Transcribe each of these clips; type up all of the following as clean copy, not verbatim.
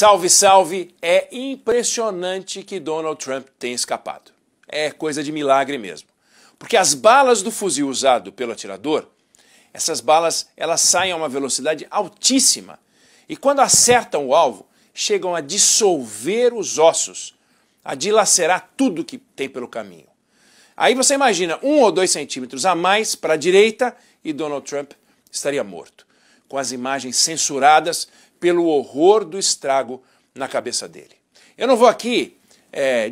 Salve, salve! É impressionante que Donald Trump tenha escapado. É coisa de milagre mesmo. Porque as balas do fuzil usado pelo atirador, essas balas elas saem a uma velocidade altíssima e quando acertam o alvo, chegam a dissolver os ossos, a dilacerar tudo que tem pelo caminho. Aí você imagina 1 ou 2 centímetros a mais para a direita e Donald Trump estaria morto, com as imagens censuradas pelo horror do estrago na cabeça dele. Eu não vou aqui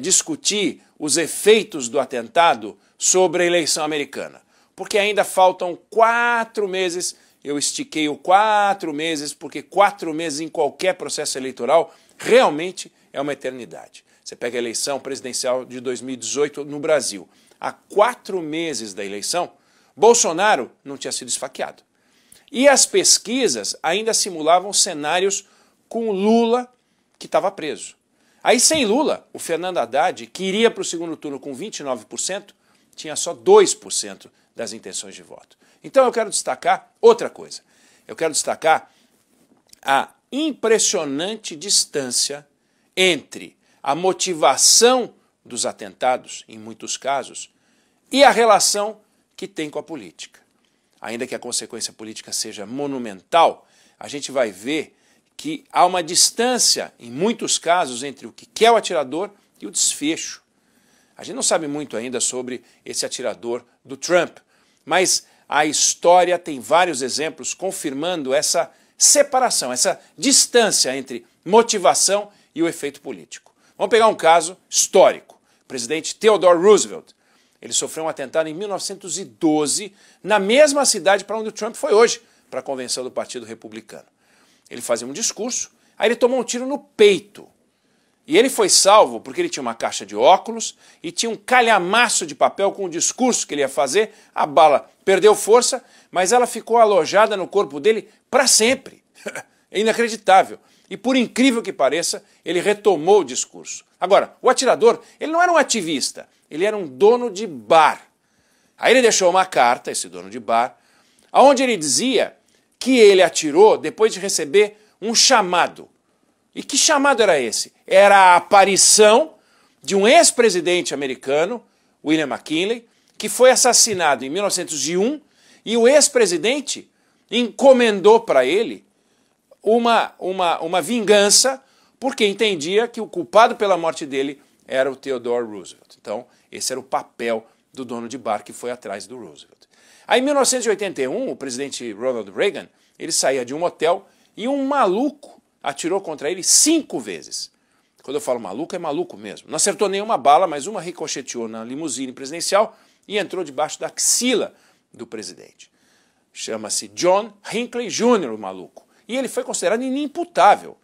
discutir os efeitos do atentado sobre a eleição americana, porque ainda faltam 4 meses, eu estiquei o 4 meses, porque 4 meses em qualquer processo eleitoral realmente é uma eternidade. Você pega a eleição presidencial de 2018 no Brasil, há 4 meses da eleição, Bolsonaro não tinha sido esfaqueado. E as pesquisas ainda simulavam cenários com Lula, que estava preso. Aí sem Lula, o Fernando Haddad, que iria para o segundo turno com 29%, tinha só 2% das intenções de voto. Então eu quero destacar outra coisa. Eu quero destacar a impressionante distância entre a motivação dos atentados, em muitos casos, e a relação que tem com a política. Ainda que a consequência política seja monumental, a gente vai ver que há uma distância, em muitos casos, entre o que quer o atirador e o desfecho. A gente não sabe muito ainda sobre esse atirador do Trump, mas a história tem vários exemplos confirmando essa separação, essa distância entre motivação e o efeito político. Vamos pegar um caso histórico. O presidente Theodore Roosevelt. Ele sofreu um atentado em 1912, na mesma cidade para onde o Trump foi hoje, para a convenção do Partido Republicano. Ele fazia um discurso, aí ele tomou um tiro no peito. E ele foi salvo porque ele tinha uma caixa de óculos e tinha um calhamaço de papel com o discurso que ele ia fazer. A bala perdeu força, mas ela ficou alojada no corpo dele para sempre. É inacreditável. E por incrível que pareça, ele retomou o discurso. Agora, o atirador, ele não era um ativista, ele era um dono de bar. Aí ele deixou uma carta, esse dono de bar, onde ele dizia que ele atirou depois de receber um chamado. E que chamado era esse? Era a aparição de um ex-presidente americano, William McKinley, que foi assassinado em 1901, e o ex-presidente encomendou para ele uma vingança, porque entendia que o culpado pela morte dele era o Theodore Roosevelt. Então, esse era o papel do dono de bar que foi atrás do Roosevelt. Aí, em 1981, o presidente Ronald Reagan, ele saía de um hotel e um maluco atirou contra ele 5 vezes. Quando eu falo maluco, é maluco mesmo. Não acertou nenhuma bala, mas uma ricocheteou na limusine presidencial e entrou debaixo da axila do presidente. Chama-se John Hinckley Jr., o maluco. E ele foi considerado inimputável.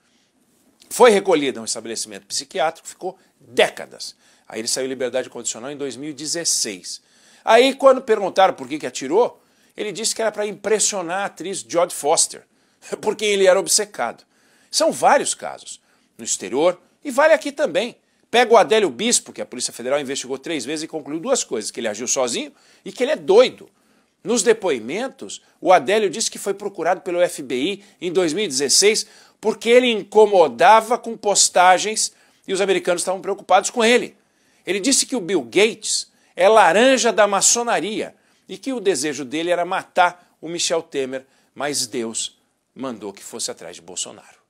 Foi recolhido a um estabelecimento psiquiátrico, ficou décadas. Aí ele saiu em liberdade condicional em 2016. Aí, quando perguntaram por que atirou, ele disse que era para impressionar a atriz Jodie Foster, porque ele era obcecado. São vários casos, no exterior, e vale aqui também. Pega o Adélio Bispo, que a Polícia Federal investigou 3 vezes e concluiu 2 coisas, que ele agiu sozinho e que ele é doido. Nos depoimentos, o Adélio disse que foi procurado pelo FBI em 2016 porque ele incomodava com postagens e os americanos estavam preocupados com ele. Ele disse que o Bill Gates é laranja da maçonaria e que o desejo dele era matar o Michel Temer, mas Deus mandou que fosse atrás de Bolsonaro.